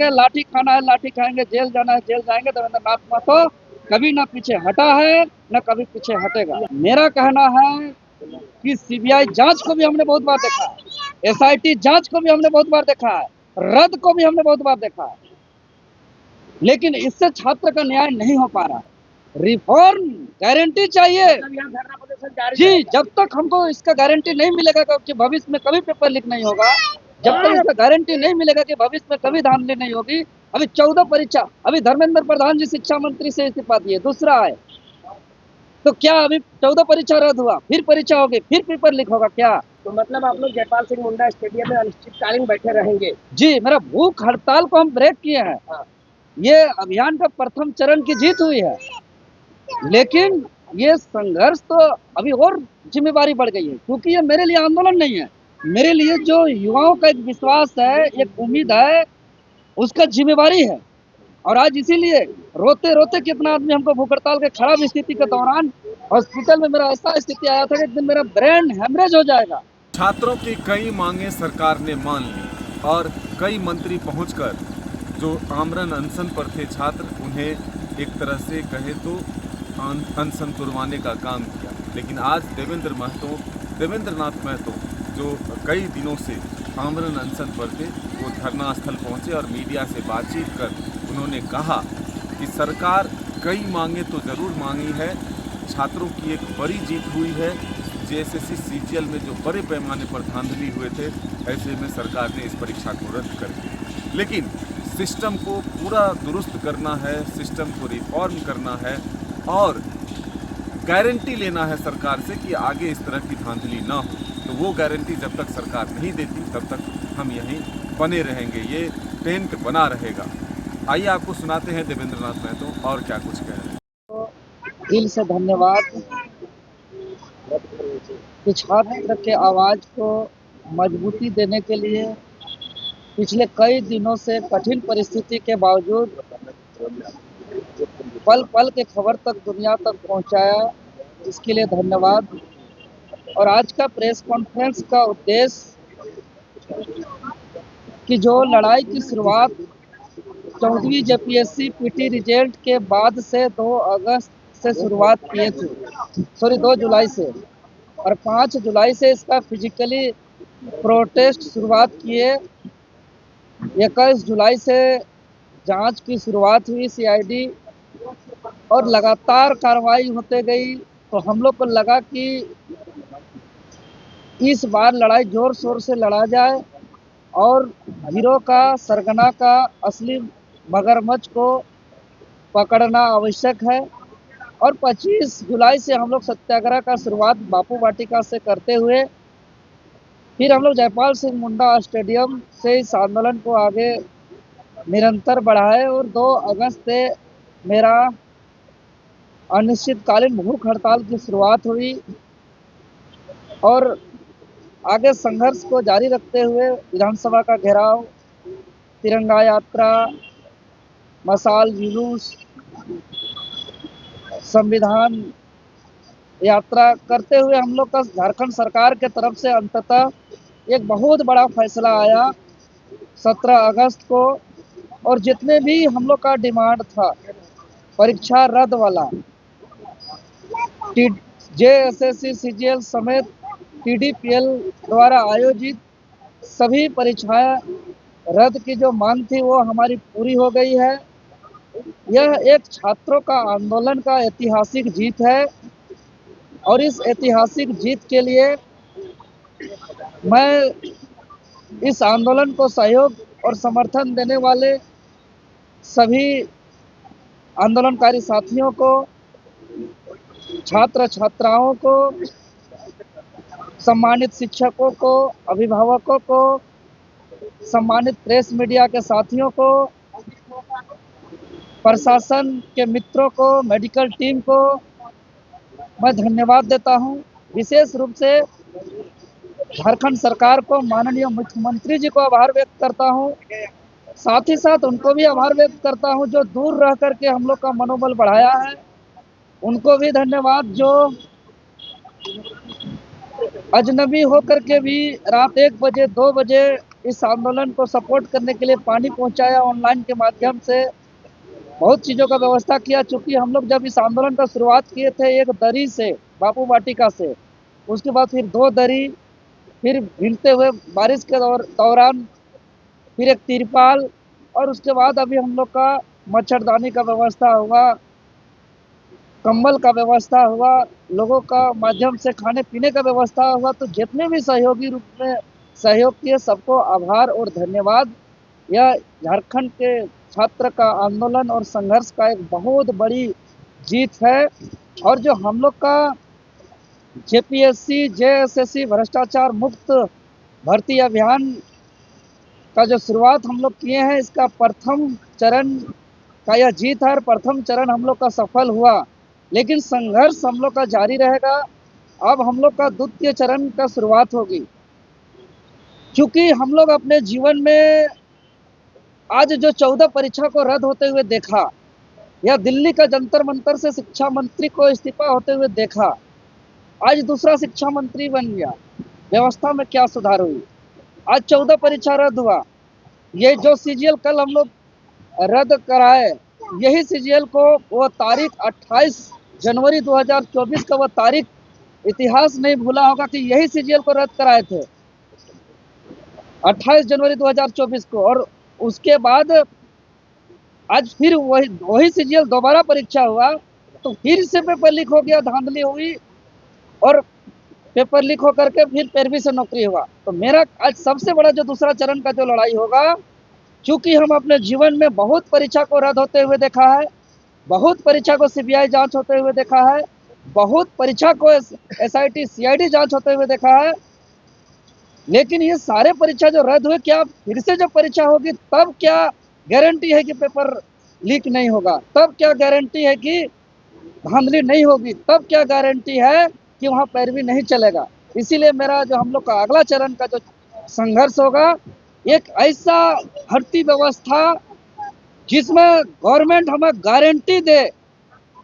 कहेंगे लाठी खाना है लाठी खाएंगे, जेल जाना है जेल जाएंगे। देवेंद्र नाथ महतो कभी ना पीछे हटा है न कभी पीछे हटेगा। मेरा कहना है कि सीबीआई जांच को भी हमने बहुत बार देखा है, एसआईटी जांच को भी हमने बहुत बार देखा है, रद्द को भी हमने बहुत बार देखा है, लेकिन इससे छात्र का न्याय नहीं हो पा रहा है। रिफॉर्म गारंटी चाहिए जी। जब तक हमको इसका गारंटी नहीं मिलेगा कि भविष्य में कभी पेपर लीक नहीं होगा, जब तक इसका गारंटी नहीं मिलेगा कि भविष्य में कभी धांधली नहीं होगी। अभी 14 परीक्षा, अभी धर्मेंद्र प्रधान जी शिक्षा मंत्री से इस्तीफा दिए, दूसरा है तो क्या अभी 14 परीक्षा रद्द हुआ, फिर परीक्षा होगी, फिर पेपर लीक होगा क्या? तो मतलब आप लोग जयपाल सिंह मुंडा स्टेडियम में अनिश्चितकालीन बैठे रहेंगे? जी, मेरा भूख हड़ताल को हम ब्रेक किए हैं। हाँ। ये अभियान का प्रथम चरण की जीत हुई है, लेकिन ये संघर्ष तो अभी और जिम्मेवारी बढ़ गई है, क्योंकि ये मेरे लिए आंदोलन नहीं है, मेरे लिए जो युवाओं का एक विश्वास है, एक उम्मीद है, उसका जिम्मेवारी है। और आज इसीलिए रोते रोते कितना आदमी हमको भूख हड़ताल के खराब स्थिति के दौरान हॉस्पिटल में मेरा ऐसा स्थिति आया था कि एक दिन मेरा ब्रेन हेमरेज हो जाएगा। छात्रों की कई मांगे सरकार ने मान ली और कई मंत्री पहुंचकर जो आमरण अनशन पर थे छात्र, उन्हें एक तरह से कहे तो अनशन तुड़वाने का काम किया। लेकिन आज देवेंद्र नाथ महतो जो कई दिनों से आमरण अनशन पर थे, वो धरना स्थल पहुंचे और मीडिया से बातचीत कर उन्होंने कहा कि सरकार कई मांगे तो ज़रूर मांगी है, छात्रों की एक बड़ी जीत हुई है। जेएसएससी सीजीएल में जो बड़े पैमाने पर धांधली हुए थे, ऐसे में सरकार ने इस परीक्षा को रद्द कर दिया। लेकिन सिस्टम को पूरा दुरुस्त करना है, सिस्टम को रिफॉर्म करना है और गारंटी लेना है सरकार से कि आगे इस तरह की धांधली ना हो। तो वो गारंटी जब तक सरकार नहीं देती तब तक हम यहीं बने रहेंगे, ये टेंट बना रहेगा। आइए आपको सुनाते हैं देवेंद्र नाथ महतो और क्या कुछ कह रहे हैं। तो दिल से धन्यवाद कि छात्र के आवाज को मजबूती देने के लिए पिछले कई दिनों से कठिन परिस्थिति के बावजूद पल पल के खबर तक दुनिया तक पहुंचाया, इसके लिए धन्यवाद। और आज का प्रेस कॉन्फ्रेंस का उद्देश्य कि जो लड़ाई की शुरुआत 14वीं जेपीएससी पीटी रिजल्ट के बाद से 2 अगस्त से शुरुआत किए थे, 2 जुलाई से, और 5 जुलाई से इसका फिजिकली प्रोटेस्ट शुरुआत किए। 21 जुलाई से जांच की शुरुआत हुई सीआईडी और लगातार कार्रवाई होते गई। तो हम लोग को लगा कि इस बार लड़ाई जोर शोर से लड़ा जाए और गिरोह का, सरगना का असली मगरमच्छ को पकड़ना आवश्यक है। और 25 जुलाई से हम लोग सत्याग्रह का शुरुआत बापू वाटिका से करते हुए फिर हम लोग जयपाल सिंह मुंडा स्टेडियम से इस आंदोलन को आगे निरंतर बढ़ाए और 2 अगस्त से मेरा अनिश्चितकालीन भूख हड़ताल की शुरुआत हुई और आगे संघर्ष को जारी रखते हुए विधानसभा का घेराव, तिरंगा यात्रा, मशाल जुलूस, संविधान यात्रा करते हुए हम लोग का झारखंड सरकार के तरफ से अंततः एक बहुत बड़ा फैसला आया 17 अगस्त को। और जितने भी हम लोग का डिमांड था परीक्षा रद्द वाला, जेएसएससी सीजीएल समेत टीडीपीएल द्वारा आयोजित सभी परीक्षाएं रद्द की जो मांग थी वो हमारी पूरी हो गई है। यह एक छात्रों का आंदोलन का ऐतिहासिक जीत है और इस ऐतिहासिक जीत के लिए मैं इस आंदोलन को सहयोग और समर्थन देने वाले सभी आंदोलनकारी साथियों को, छात्र छात्राओं को, सम्मानित शिक्षकों को, अभिभावकों को, सम्मानित प्रेस मीडिया के साथियों को, प्रशासन के मित्रों को, मेडिकल टीम को मैं धन्यवाद देता हूं। विशेष रूप से झारखंड सरकार को, माननीय मुख्यमंत्री जी को आभार व्यक्त करता हूं। साथ ही साथ उनको भी आभार व्यक्त करता हूं जो दूर रह करके हम लोग का मनोबल बढ़ाया है, उनको भी धन्यवाद। जो अजनबी होकर के भी रात 1 बजे 2 बजे इस आंदोलन को सपोर्ट करने के लिए पानी पहुंचाया, ऑनलाइन के माध्यम से बहुत चीज़ों का व्यवस्था किया। चूँकि हम लोग जब इस आंदोलन का शुरुआत किए थे एक दरी से, बापू वाटिका से, उसके बाद फिर 2 दरी, फिर भीगते हुए बारिश के दौरान फिर एक तिरपाल, और उसके बाद अभी हम लोग का मच्छरदानी का व्यवस्था हुआ, कंबल का व्यवस्था हुआ, लोगों का माध्यम से खाने पीने का व्यवस्था हुआ। तो जितने भी सहयोगी रूप में सहयोग किए सबको आभार और धन्यवाद। यह झारखंड के छात्र का आंदोलन और संघर्ष का एक बहुत बड़ी जीत है। और जो हम लोग का जेपीएससी जेएसएससी भ्रष्टाचार मुक्त भर्ती अभियान का जो शुरुआत हम लोग किए हैं, इसका प्रथम चरण का यह जीत है। प्रथम चरण हम लोग का सफल हुआ, लेकिन संघर्ष हम लोग का जारी रहेगा। अब हम लोग का द्वितीय चरण का शुरुआत होगी, क्योंकि हम लोग अपने जीवन में आज जो 14 परीक्षा को रद्द होते हुए देखा, या दिल्ली का जंतर मंतर से शिक्षा मंत्री को इस्तीफा होते हुए देखा, आज दूसरा शिक्षा मंत्री बन गया, व्यवस्था में क्या सुधार हुई, आज 14 परीक्षा रद्द हुआ। ये जो सीजीएल कल हम लोग रद्द कराए, यही सीजीएल को वो तारीख 28 जनवरी 2024 का वो तारीख इतिहास नहीं भूला होगा कि यही सीजीएल को रद्द कराए थे 28 जनवरी 2024 को। और उसके बाद आज फिर वही सीजीएल दोबारा परीक्षा हुआ, तो फिर से पेपर लीक हो गया, धांधली हुई, और पेपर लीक होकर के फिर 13वीं से नौकरी हुआ। तो मेरा आज सबसे बड़ा जो दूसरा चरण का जो लड़ाई होगा, क्योंकि हम अपने जीवन में बहुत परीक्षा को रद्द होते हुए देखा है, बहुत परीक्षा को सीबीआई जांच होते हुए देखा है, बहुत परीक्षा को एसआईटी सीआईडी जांच होते हुए देखा है, लेकिन ये सारे परीक्षा जो रद्द हुए, क्या फिर से जब परीक्षा होगी तब क्या गारंटी है कि पेपर लीक नहीं होगा? तब क्या गारंटी है कि धांधली नहीं होगी? तब क्या गारंटी है कि वहाँ पैरवी नहीं चलेगा? इसीलिए मेरा जो हम लोग का अगला चरण का जो संघर्ष होगा, एक ऐसा भर्ती व्यवस्था जिसमें गवर्नमेंट हमें गारंटी दे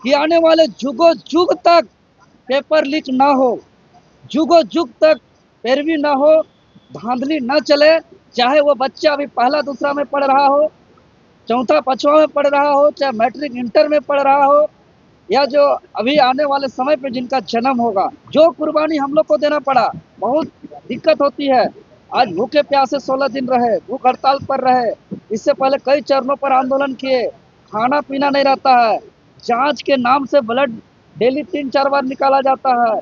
कि आने वाले युगों युग तक पेपर लीक ना हो, युगों युग तक पैरवी ना हो, धांधली ना चले। चाहे वो बच्चा अभी पहला दूसरा में पढ़ रहा हो, चौथा पांचवा में पढ़ रहा हो, चाहे मैट्रिक इंटर में पढ़ रहा हो, या जो अभी आने वाले समय पे जिनका जन्म होगा। जो कुर्बानी हम लोग को देना पड़ा, बहुत दिक्कत होती है। आज भूखे प्यासे 16 दिन रहे, भूख हड़ताल पर रहे, इससे पहले कई चरणों पर आंदोलन किए, खाना पीना नहीं रहता है, जांच के नाम से ब्लड डेली 3-4 बार निकाला जाता है,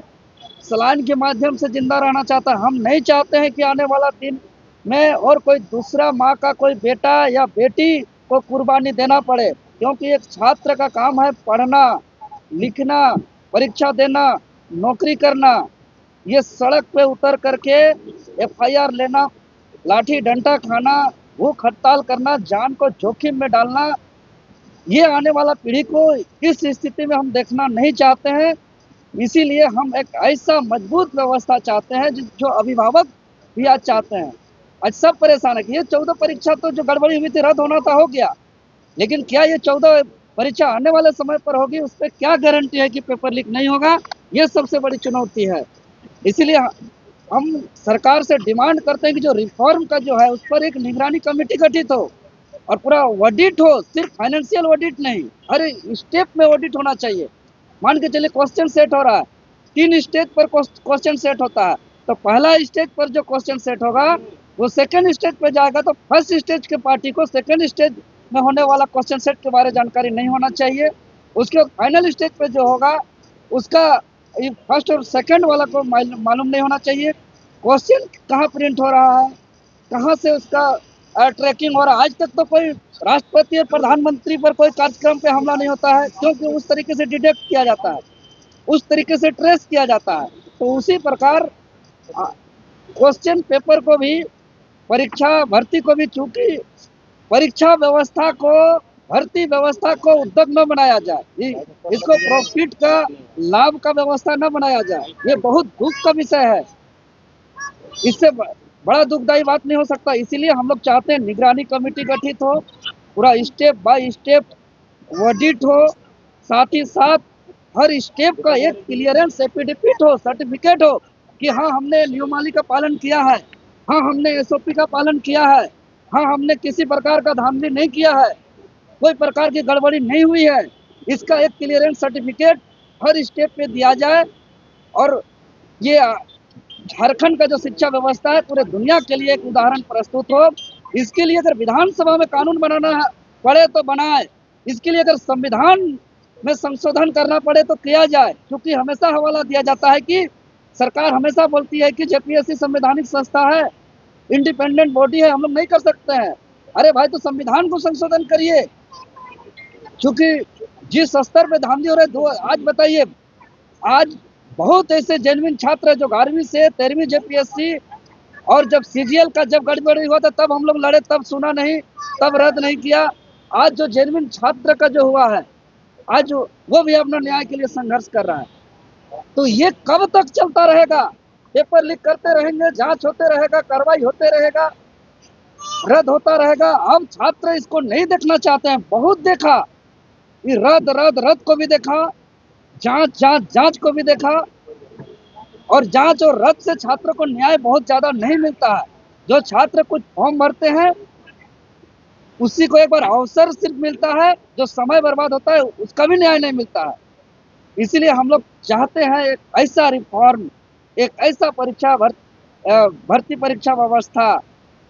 सलाइन के माध्यम से जिंदा रहना चाहता है। हम नहीं चाहते हैं कि आने वाला दिन में और कोई दूसरा माँ का कोई बेटा या बेटी को कुर्बानी देना पड़े, क्योंकि एक छात्र का काम है पढ़ना, लिखना, परीक्षा देना, नौकरी करना। ये सड़क पे उतर करके एफआईआर लेना, लाठी डंडा खाना, भूख हड़ताल करना, जान को जोखिम में डालना, ये आने वाला पीढ़ी को इस स्थिति में हम देखना नहीं चाहते हैं। इसीलिए हम एक ऐसा मजबूत व्यवस्था चाहते हैं जो अभिभावक भी आज चाहते हैं। आज सब परेशान है कि ये 14 परीक्षा तो जो गड़बड़ी हुई थी रद्द होना था, हो गया, लेकिन क्या ये 14 परीक्षा आने वाले समय पर होगी, उस पर क्या गारंटी है कि पेपर लीक नहीं होगा? ये सबसे बड़ी चुनौती है। इसीलिए हम सरकार से डिमांड करते हैं कि जो रिफॉर्म का जो है उस पर एक निगरानी कमेटी गठित हो और पूरा ऑडिट हो, सिर्फ फाइनेंशियल ऑडिट नहीं, हर स्टेप में ऑडिट होना चाहिए। मान के चलिए क्वेश्चन सेट हो रहा है, 3 स्टेज पर क्वेश्चन सेट होता है, तो पहला स्टेज पर जो क्वेश्चन सेट होगा वो सेकंड स्टेज पर जाएगा, तो फर्स्ट स्टेज के पार्टी को सेकंड स्टेज में होने वाला क्वेश्चन सेट के बारे में जानकारी नहीं होना चाहिए। उसके फाइनल स्टेज पे जो होगा उसका फर्स्ट और सेकंड वाला को मालूम नहीं होना चाहिए। क्वेश्चन कहाँ प्रिंट हो रहा है, कहाँ से उसका ट्रैकिंग हो रहा है। आज तक तो कोई राष्ट्रपति और प्रधानमंत्री पर कोई कार्यक्रम पे हमला नहीं होता है, क्योंकि उस तरीके से डिटेक्ट किया जाता है, उस तरीके से ट्रेस किया जाता है। तो उसी प्रकार क्वेश्चन पेपर को भी, परीक्षा भर्ती को भी, चूंकि परीक्षा व्यवस्था को, भर्ती व्यवस्था को उद्योग न बनाया जाए, इसको प्रॉफिट का, लाभ का व्यवस्था न बनाया जाए, ये बहुत दुख का विषय है। इससे बड़ा दुखदायी बात नहीं हो सकता। इसीलिए हम लोग चाहते हैं निगरानी कमेटी गठित हो, पूरा स्टेप बाय स्टेप ऑडिट हो, साथ ही साथ हर स्टेप का एक क्लियरेंस एफिडेविट हो, सर्टिफिकेट हो कि हाँ हमने नियमावली का पालन किया है, हाँ, हमने एसओपी का पालन किया है। हाँ, हमने किसी प्रकार का धांधली नहीं किया है, कोई प्रकार की गड़बड़ी नहीं हुई है। इसका एक क्लियरेंस सर्टिफिकेट हर स्टेप पे दिया जाए और ये झारखंड का जो शिक्षा व्यवस्था है पूरे दुनिया के लिए एक उदाहरण प्रस्तुत हो। इसके लिए अगर विधानसभा में कानून बनाना पड़े तो बनाए, इसके लिए अगर संविधान में संशोधन करना पड़े तो किया जाए, क्योंकि हमेशा हवाला दिया जाता है कि सरकार हमेशा बोलती है कि जेपीएससी संवैधानिक संस्था है, इंडिपेंडेंट बॉडी है, हम लोग नहीं कर सकते हैं। अरे भाई, तो संविधान को संशोधन करिए, क्योंकि जिस स्तर पे धांधली हो रहे आज बताइए, आज बहुत ऐसे जेन्युइन छात्र है जो 11वीं से 13वीं जेपीएससी और जब सीजीएल का जब गड़बड़ी हुआ था तब हम लोग लड़े, तब सुना नहीं, तब रद्द नहीं किया। आज जो जेन्युइन छात्र का जो हुआ है, आज वो भी अपना न्याय के लिए संघर्ष कर रहा है। तो ये कब तक चलता रहेगा? पेपर लीक करते रहेंगे, जांच होते रहेगा, कार्रवाई होते रहेगा, रद्द होता रहेगा। हम छात्र इसको नहीं देखना चाहते हैं, बहुत देखा, ये रद्द रद्द रद्द को भी देखा, जांच जांच जांच को भी देखा, और जांच और रद्द से छात्र को न्याय बहुत ज्यादा नहीं मिलता है। जो छात्र कुछ फॉर्म भरते हैं उसी को एक बार अवसर सिर्फ मिलता है, जो समय बर्बाद होता है उसका भी न्याय नहीं मिलता है। इसीलिए हम लोग चाहते हैं एक ऐसा रिफॉर्म, एक ऐसा भर्ती परीक्षा व्यवस्था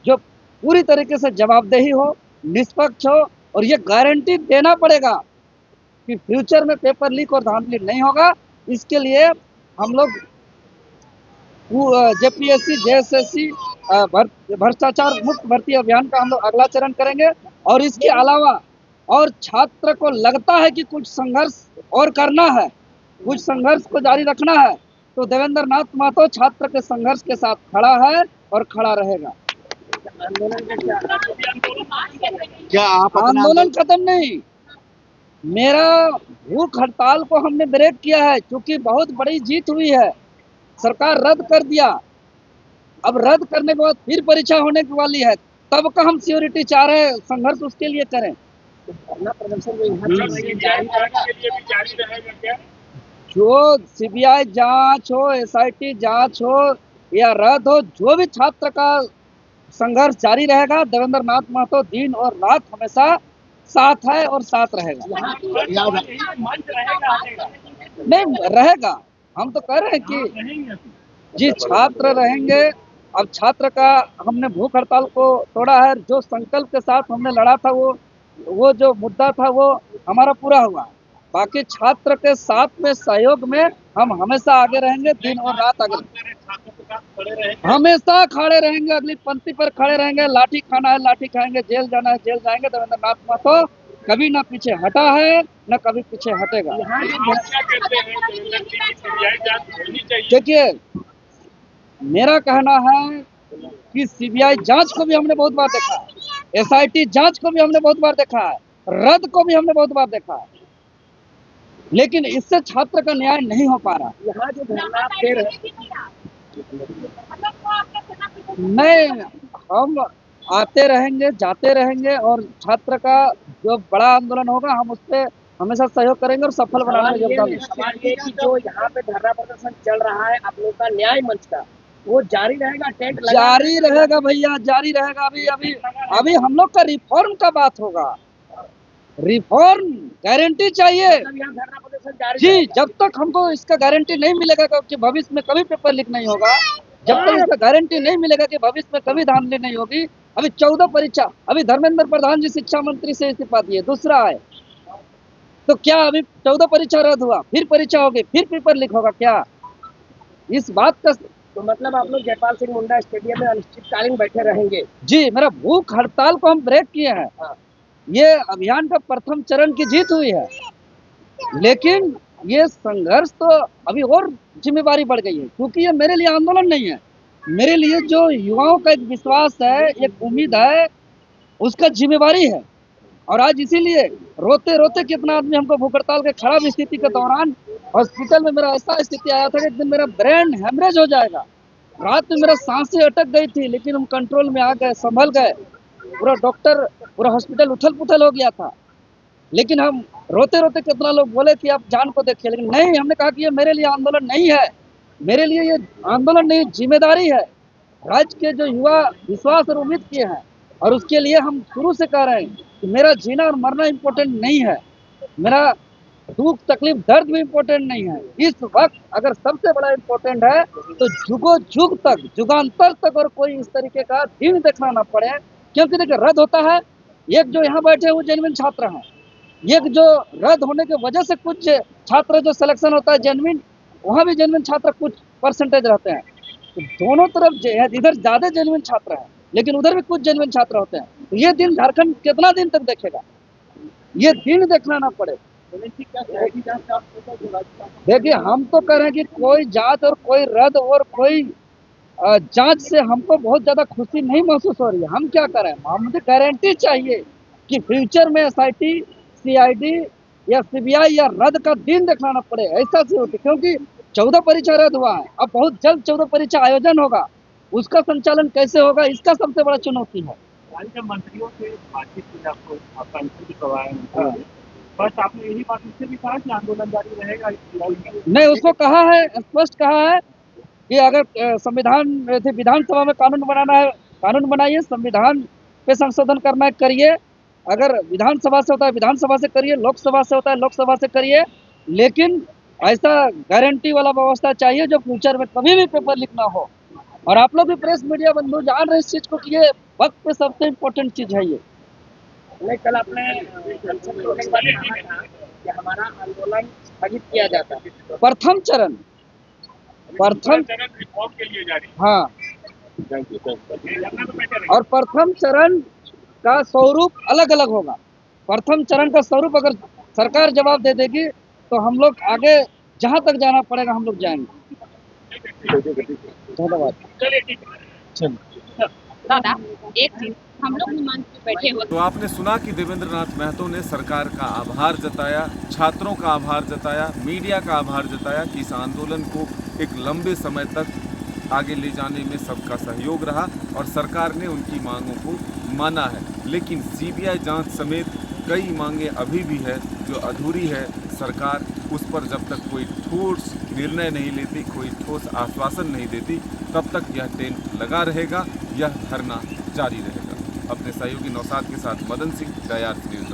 जो पूरी तरीके से जवाबदेही हो, निष्पक्ष हो, और ये गारंटी देना पड़ेगा कि फ्यूचर में पेपर लीक और धांधली नहीं होगा। इसके लिए हम लोग जेपीएससी जेएसएससी भ्रष्टाचार मुक्त भर्ती अभियान का हम लोग अगला चरण करेंगे। और इसके अलावा और छात्र को लगता है कि कुछ संघर्ष और करना है, कुछ संघर्ष को जारी रखना है, तो देवेंद्र नाथ महतो छात्र के संघर्ष के साथ खड़ा है और खड़ा रहेगा। क्या आप आंदोलन खत्म नहीं, मेरा भूख हड़ताल को हमने ब्रेक किया है, क्योंकि बहुत बड़ी जीत हुई है। सरकार रद्द कर दिया, अब रद्द करने के बाद फिर परीक्षा होने की वाली है, तब का हम सिक्योरिटी चाह रहे हैं, संघर्ष उसके लिए करें। जो सीबीआई जांच हो, एसआईटी जांच हो या रद्द हो, जो भी छात्र का संघर्ष जारी रहेगा। देवेंद्र नाथ महतो दिन और रात हमेशा साथ है और साथ रहेगा। नहीं रहेगा, हम तो कह रहे हैं कि जी छात्र रहेंगे। अब छात्र का हमने भूख हड़ताल को तोड़ा है, जो संकल्प के साथ हमने लड़ा था वो जो मुद्दा था वो हमारा पूरा हुआ। बाकी छात्र के साथ में सहयोग में हम हमेशा आगे रहेंगे, दिन और रात आगे हमेशा खड़े रहेंगे, अगली पंक्ति पर खड़े रहेंगे। लाठी खाना है लाठी खाएंगे, जेल जाना है जेल जाएंगे। देवेंद्र नाथ महतो कभी ना पीछे हटा है न कभी पीछे हटेगा। देखिए, मेरा कहना है कि सीबीआई जांच को भी हमने बहुत बार देखा है, एसआईटी जांच को भी हमने बहुत बार देखा है, रद्द को भी हमने बहुत बार देखा है, लेकिन इससे छात्र का न्याय नहीं हो पा रहा। यहाँ जो धरना दे रहे नहीं, हम आते रहेंगे जाते रहेंगे, और छात्र का जो बड़ा आंदोलन होगा हम उस पर हमेशा सहयोग करेंगे और सफल बनाने में योगदान देंगे। सवाल ये कि जो यहाँ पे धरना प्रदर्शन चल रहा है आप लोगों का न्याय मंच का, वो जारी रहेगा? टेंट जारी रहेगा भैया, जारी रहेगा। अभी हम लोग का रिफॉर्म का बात होगा, रिफॉर्म गारंटी चाहिए। यहाँ धरना प्रदर्शन जारी जी, जब तक हमको इसका गारंटी नहीं मिलेगा कि भविष्य में कभी पेपर लीक नहीं होगा, जब तक इसका गारंटी नहीं मिलेगा कि भविष्य में कभी धांधली नहीं होगी। अभी 14 परीक्षा, अभी धर्मेंद्र प्रधान जी शिक्षा मंत्री से इस्तीफा दिए, दूसरा है, तो क्या अभी 14 परीक्षा रद्द हुआ, फिर परीक्षा होगी, फिर पेपर लीक होगा क्या? इस बात का तो मतलब आप लोग जयपाल सिंह मुंडा स्टेडियम में अनिश्चितकालीन बैठे रहेंगे? जी, मेरा भूख हड़ताल को हम ब्रेक किए हैं। ये अभियान का प्रथम चरण की जीत हुई है, लेकिन ये संघर्ष तो अभी और जिम्मेवारी बढ़ गई है, क्योंकि ये मेरे लिए आंदोलन नहीं है, मेरे लिए जो युवाओं का एक विश्वास है, एक उम्मीद है, उसका जिम्मेवारी है। और आज इसीलिए रोते रोते कितना आदमी हमको भूख हड़ताल के खराब स्थिति के दौरान हॉस्पिटल में मेरा ऐसा स्थिति आया था कि एक दिन मेरा ब्रेन हेमरेज हो जाएगा, रात में मेरा सांसें अटक गई थी, लेकिन हम कंट्रोल में आ गए, संभल गए। पूरा हॉस्पिटल उथल पुथल हो गया था, लेकिन हम रोते रोते कितना लोग बोले कि आप जान को देखिए, लेकिन नहीं, हमने कहा कि ये मेरे लिए आंदोलन नहीं है, मेरे लिए ये आंदोलन नहीं जिम्मेदारी है। राज्य के जो युवा विश्वास और उम्मीद किए हैं, और उसके लिए हम शुरू से कह रहे हैं कि मेरा जीना और मरना इम्पोर्टेंट नहीं है, मेरा दुख तकलीफ दर्द भी इम्पोर्टेंट नहीं है। इस वक्त अगर सबसे बड़ा इम्पोर्टेंट है तो जुगो जुग तक, जुगांतर तक और कोई इस तरीके का दिन देखना ना पड़े। क्योंकि देखिए रद्द होता है, एक जो यहाँ बैठे हैं वो जेन्युइन छात्र हैं, एक जो रद्द होने की वजह से कुछ छात्र जो सिलेक्शन होता है जेन्युइन, वहाँ भी जेन्युइन छात्र कुछ परसेंटेज रहते हैं। तो दोनों तरफ इधर ज्यादा जेन्युइन छात्र हैं, लेकिन उधर भी कुछ जेन्युइन छात्र होते हैं। तो ये दिन झारखंड कितना दिन तक देखेगा, ये दिन देखना ना पड़े। देखिए हम तो कह रहे हैं कि कोई जांच और कोई रद्द और कोई जांच से हमको बहुत ज्यादा खुशी नहीं महसूस हो रही है। हम क्या करें, मुझे गारंटी चाहिए कि फ्यूचर में एसआईटी, सीआईडी या सीबीआई या रद्द का दिन देखना ना पड़े, ऐसा जरूरत है। क्योंकि 14 परीक्षा रद्द हुआ है, अब बहुत जल्द 14 परीक्षा आयोजन होगा, उसका संचालन कैसे होगा, इसका सबसे बड़ा चुनौती है। मंत्रियों से बातचीत की, आपको आपका इंटरव्यू करवाया, बस आपने यही बात उससे भी कहा कि आंदोलन जारी रहेगा? नहीं, उसको कहा है, स्पष्ट कहा है कि अगर संविधान विधानसभा में कानून बनाना है, कानून बनाइए, संविधान पे संशोधन करना है करिए, अगर विधानसभा से होता है विधानसभा से करिए, लोकसभा से होता है लोकसभा से करिए, लेकिन ऐसा गारंटी वाला व्यवस्था चाहिए जो फ्यूचर में कभी भी पेपर लीक ना हो। और आप लोग भी प्रेस मीडिया बंधु जान रहे इस चीज को कि ये वक्त पे सबसे इम्पोर्टेंट चीज है। ये नहीं, कल आपने संसद में कई बार कहा था कि हमारा आंदोलन स्थगित किया जाता है। प्रथम चरण रिफॉर्म के लिए जारी। हाँ, और प्रथम चरण का स्वरूप अलग अलग होगा। प्रथम चरण का स्वरूप अगर सरकार जवाब दे देगी तो हम लोग आगे जहां तक जाना पड़ेगा हम लोग जाएंगे। धन्यवाद। दादा, एक चीज, हम लोग मंच पे बैठे हुए, तो आपने सुना कि देवेंद्र नाथ महतो ने सरकार का आभार जताया, छात्रों का आभार जताया, मीडिया का आभार जताया कि इस आंदोलन को एक लंबे समय तक आगे ले जाने में सबका सहयोग रहा और सरकार ने उनकी मांगों को माना है। लेकिन सीबीआई जांच समेत कई मांगे अभी भी है जो अधूरी है। सरकार उस पर जब तक कोई ठोस निर्णय नहीं लेती, कोई ठोस आश्वासन नहीं देती, तब तक यह टेंट लगा रहेगा, यह धरना जारी रहेगा। अपने सहयोगी नौसाद के साथ मदन सिंह, DIRC न्यूज़।